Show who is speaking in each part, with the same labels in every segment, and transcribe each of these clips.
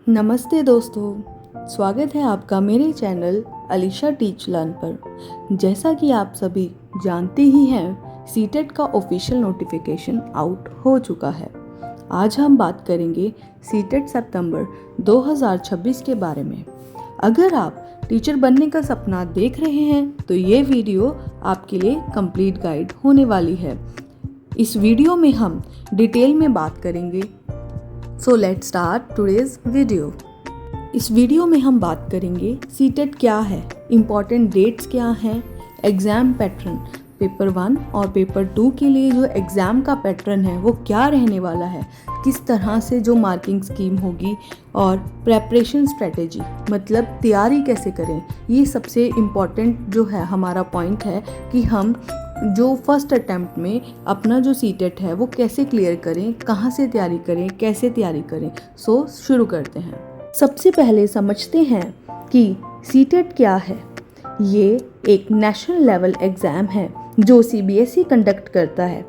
Speaker 1: नमस्ते दोस्तों, स्वागत है आपका मेरे चैनल अलीशा टीच लर्न पर। जैसा कि आप सभी जानते ही हैं, सीटेट का ऑफिशियल नोटिफिकेशन आउट हो चुका है। आज हम बात करेंगे सीटेट सितंबर 2026 के बारे में। अगर आप टीचर बनने का सपना देख रहे हैं तो ये वीडियो आपके लिए कंप्लीट गाइड होने वाली है। इस वीडियो में हम डिटेल में बात करेंगे। So let's start today's video. इस वीडियो में हम बात करेंगे सीटेट क्या है, इम्पॉर्टेंट डेट्स क्या हैं, एग्ज़ाम पैटर्न पेपर 1 और पेपर 2 के लिए जो एग्ज़ाम का पैटर्न है वो क्या रहने वाला है, किस तरह से जो मार्किंग स्कीम होगी और प्रेपरेशन स्ट्रेटेजी मतलब तैयारी कैसे करें। ये सबसे इम्पॉर्टेंट जो है हमारा पॉइंट है कि हम जो फर्स्ट अटैम्प्ट में अपना जो सीटेट है वो कैसे क्लियर करें, कहाँ से तैयारी करें, कैसे तैयारी करें। सो शुरू करते हैं। सबसे पहले समझते हैं कि सीटेट क्या है। ये एक नेशनल लेवल एग्ज़ाम है जो CBSE कंडक्ट करता है।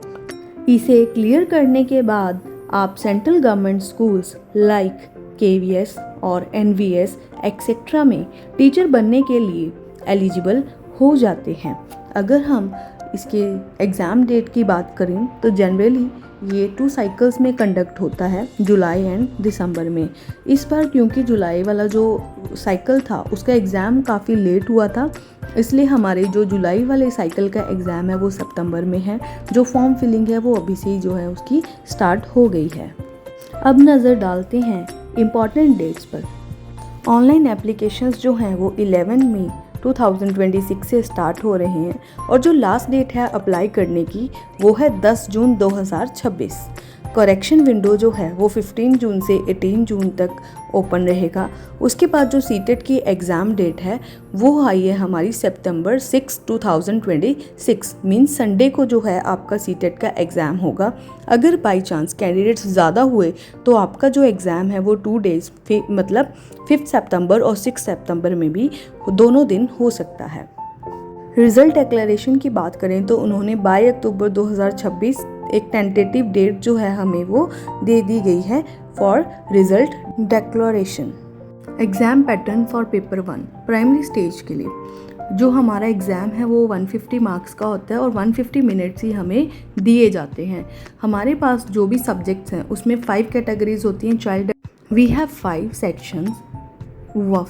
Speaker 1: इसे क्लियर करने के बाद आप central government schools like KVS और NVS एक्सेट्रा में टीचर बनने के लिए एलिजिबल हो जाते हैं। अगर हम इसके एग्ज़ाम डेट की बात करें तो जनरली ये 2 साइकिल्स में कंडक्ट होता है, जुलाई एंड दिसंबर में। इस बार क्योंकि जुलाई वाला जो साइकिल था उसका एग्ज़ाम काफ़ी लेट हुआ था, इसलिए हमारे जो जुलाई वाले साइकिल का एग्ज़ाम है वो सितंबर में है। जो फॉर्म फिलिंग है वो अभी से ही जो है उसकी स्टार्ट हो गई है। अब नज़र डालते हैं इम्पॉर्टेंट डेट्स पर। ऑनलाइन एप्लीकेशंस जो हैं वो 11 मई 2026 से स्टार्ट हो रहे हैं और जो लास्ट डेट है अप्लाई करने की वो है 10 जून 2026। करेक्शन विंडो जो है वो 15 जून से 18 जून तक ओपन रहेगा। उसके बाद जो सीटेट की एग्ज़ाम डेट है वो आई है हमारी सितंबर 6, 2026 मीन्स संडे को जो है आपका सीटेट का एग्ज़ाम होगा। अगर बाई चांस कैंडिडेट्स ज़्यादा हुए तो आपका जो एग्ज़ाम है वो 2 डेज़ मतलब 5 सितंबर और 6 सितंबर में भी दोनों दिन हो सकता है। रिज़ल्ट डिक्लेरेशन की बात करें तो उन्होंने 22 अक्टूबर 2026 एक टेंटेटिव डेट जो है हमें वो दे दी गई है for result declaration. Exam pattern for paper 1 primary stage के लिए जो हमारा एग्ज़ाम है वो 150 मार्क्स का होता है और 150 मिनट्स ही हमें दिए जाते हैं। हमारे पास जो भी सब्जेक्ट्स हैं उसमें 5 कैटेगरीज होती हैं। Child we have 5 sections.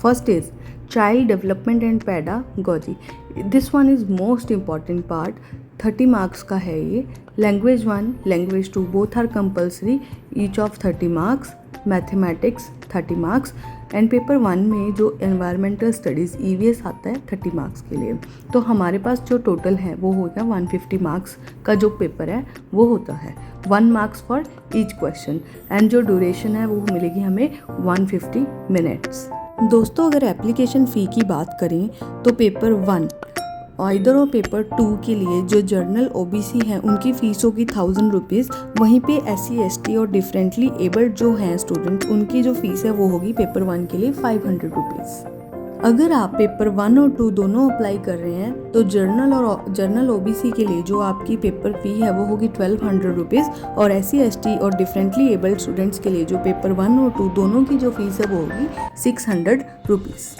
Speaker 1: First is child development and pedagogy. This one is most important part. 30 marks का है ये। Language 1, language 2 both are compulsory, each of 30 marks. Mathematics 30 marks and paper 1 में जो environmental studies EVS आता है 30 marks के लिए। तो हमारे पास जो टोटल है वो होगा 150 मार्क्स का जो पेपर है वो होता है। 1 marks for each question and जो ड्यूरेशन है वो मिलेगी हमें 150 मिनट्स। दोस्तों, अगर एप्लीकेशन फ़ी की बात करें तो पेपर 1 इधर और पेपर 2 के लिए जो जर्नल OBC हैं उनकी फ़ीस होगी 1000 रुपीज़। वहीं पे SC ST और डिफरेंटली एबल्ड जो हैं स्टूडेंट उनकी जो फ़ीस है वो होगी पेपर 1 के लिए 500 रुपीज़। अगर आप पेपर 1 और 2 दोनों अप्लाई कर रहे हैं तो जर्नल OBC के लिए जो आपकी पेपर फ़ी है वो होगी 1200 रुपीज़ और SC ST और डिफरेंटली एबल्ड स्टूडेंट्स के लिए जो पेपर 1 और 2 दोनों की जो फ़ीस है वो होगी 600 रुपीज़।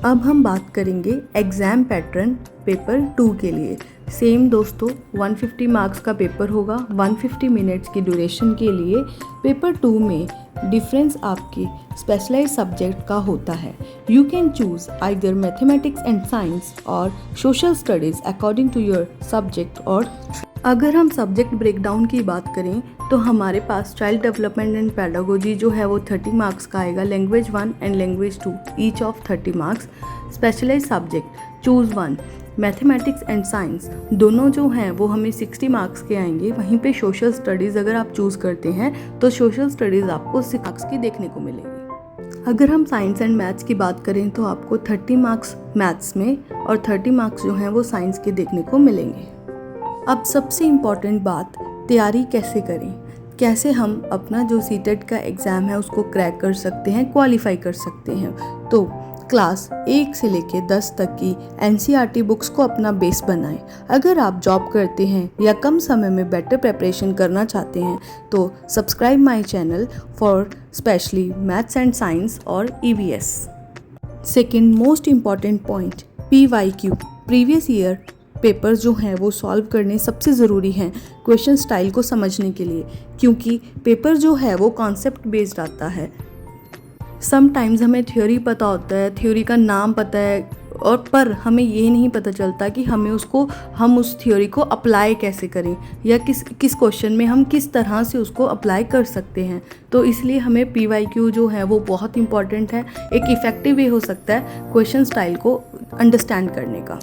Speaker 1: अब हम बात करेंगे एग्ज़ाम पैटर्न पेपर 2 के लिए। सेम दोस्तों 150 मार्क्स का पेपर होगा, 150 मिनट्स की ड्यूरेशन के लिए। पेपर 2 में डिफरेंस आपके स्पेशलाइज सब्जेक्ट का होता है। You can choose either mathematics and science और social studies according to your subject. और अगर हम सब्जेक्ट ब्रेकडाउन की बात करें तो हमारे पास चाइल्ड डेवलपमेंट एंड पेडागोजी जो है वो 30 मार्क्स का आएगा। Language 1 and language 2 each of 30 marks. Specialise subject choose 1 mathematics and science दोनों जो हैं वो हमें 60 मार्क्स के आएंगे। वहीं पे सोशल स्टडीज़ अगर आप चूज़ करते हैं तो सोशल स्टडीज़ आपको 6 मार्क्स की देखने को मिलेगी। अगर हम साइंस एंड मैथ्स की बात करें तो आपको 30 मार्क्स मैथ्स में और 30 मार्क्स जो हैं वो साइंस के देखने को मिलेंगे। अब सबसे इम्पॉर्टेंट बात, तैयारी कैसे करें, कैसे हम अपना जो सीटेट का एग्ज़ाम है उसको क्रैक कर सकते हैं, क्वालिफाई कर सकते हैं। तो क्लास 1 से लेके 10 तक की NCERT बुक्स को अपना बेस बनाएं। अगर आप जॉब करते हैं या कम समय में बेटर प्रिपरेशन करना चाहते हैं तो subscribe my channel for specially maths and science और EVS। Second most important point, PYQ previous year papers जो हैं वो सॉल्व करने सबसे ज़रूरी हैं क्वेश्चन स्टाइल को समझने के लिए, क्योंकि पेपर जो है वो कॉन्सेप्ट बेस्ड आता है। समटाइम्स हमें थ्योरी पता होता है, थ्योरी का नाम पता है, और पर हमें ये नहीं पता चलता कि हम उस थ्योरी को अप्लाई कैसे करें या किस क्वेश्चन में हम किस तरह से उसको अप्लाई कर सकते हैं। तो इसलिए हमें PYQ जो है वो बहुत इंपॉर्टेंट है, एक इफ़ेक्टिव वे हो सकता है क्वेश्चन स्टाइल को अंडरस्टैंड करने का।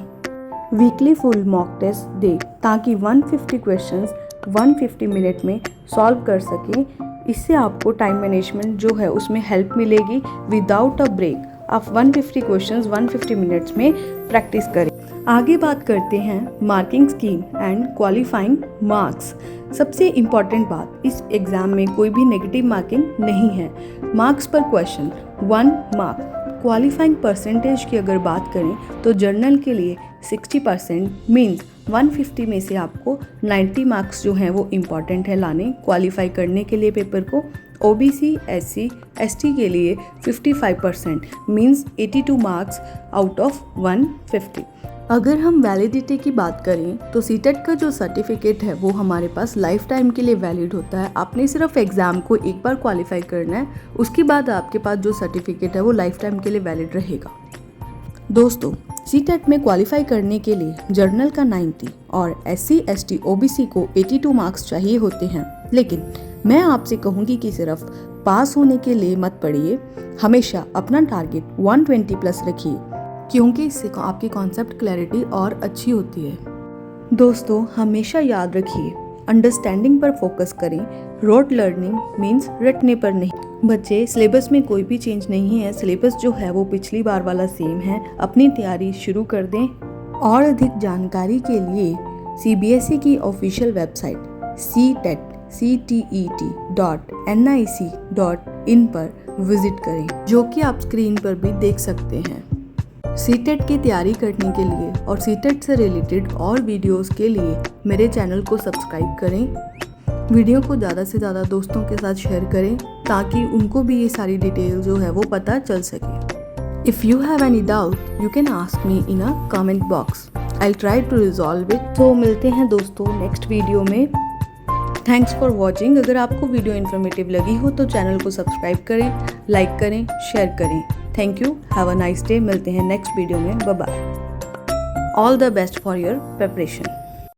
Speaker 1: वीकली फुल मॉक टेस्ट दे ताकि 150 क्वेश्चंस 150 मिनट में सॉल्व कर सकें। इससे आपको टाइम मैनेजमेंट जो है उसमें हेल्प मिलेगी। विदाउट अ ब्रेक आप 150 क्वेश्चंस 150 मिनट्स में प्रैक्टिस करें। आगे बात करते हैं marking scheme and qualifying marks. सबसे इम्पॉर्टेंट बात, इस एग्ज़ाम में कोई भी नेगेटिव मार्किंग नहीं है। मार्क्स पर क्वेश्चन 1 मार्क। क्वालिफाइंग परसेंटेज की अगर बात करें तो जर्नल के लिए 60% मीन्स 150 में से आपको 90 मार्क्स जो हैं वो इम्पॉर्टेंट है लाने क्वालिफाई करने के लिए पेपर को। OBC SC ST के लिए 55% मीन्स 82 मार्क्स आउट ऑफ 150। अगर हम वैलिडिटी की बात करें तो सीटेट का जो सर्टिफिकेट है वो हमारे पास लाइफ टाइम के लिए वैलिड होता है। आपने सिर्फ एग्ज़ाम को एक बार क्वालिफाई करना है, उसके बाद आपके पास जो सर्टिफिकेट है वो लाइफ टाइम के लिए वैलिड रहेगा। दोस्तों, सीटेट में क्वालिफाई करने के लिए जर्नल का 90 और SC ST OBC को 82 मार्क्स चाहिए होते हैं, लेकिन मैं आपसे कहूँगी कि सिर्फ पास होने के लिए मत पढ़िए, हमेशा अपना टारगेट 120 प्लस रखिए, क्योंकि इससे आपकी कॉन्सेप्ट क्लैरिटी और अच्छी होती है। दोस्तों, हमेशा याद रखिए, अंडरस्टैंडिंग पर फोकस करें, रोट लर्निंग मीन्स रटने पर नहीं। बच्चे, सिलेबस में कोई भी चेंज नहीं है, सिलेबस जो है वो पिछली बार वाला सेम है। अपनी तैयारी शुरू कर दें। और अधिक जानकारी के लिए CBSE की ऑफिशियल वेबसाइट CTET.nic.in पर विजिट करें, जो कि आप स्क्रीन पर भी देख सकते हैं। सीटेट की तैयारी करने के लिए और सीटेट से रिलेटेड और वीडियोस के लिए मेरे चैनल को सब्सक्राइब करें। वीडियो को ज़्यादा से ज़्यादा दोस्तों के साथ शेयर करें ताकि उनको भी ये सारी डिटेल जो है वो पता चल सके। If you have any doubt you can ask me in a comment box, I will try to resolve it. तो मिलते हैं दोस्तों नेक्स्ट वीडियो में। Thanks for watching. अगर आपको वीडियो इन्फॉर्मेटिव लगी हो तो चैनल को सब्सक्राइब करें, लाइक करें, शेयर करें। Thank you, have a nice day. मिलते हैं नेक्स्ट वीडियो में। Bye bye. All the best for your preparation.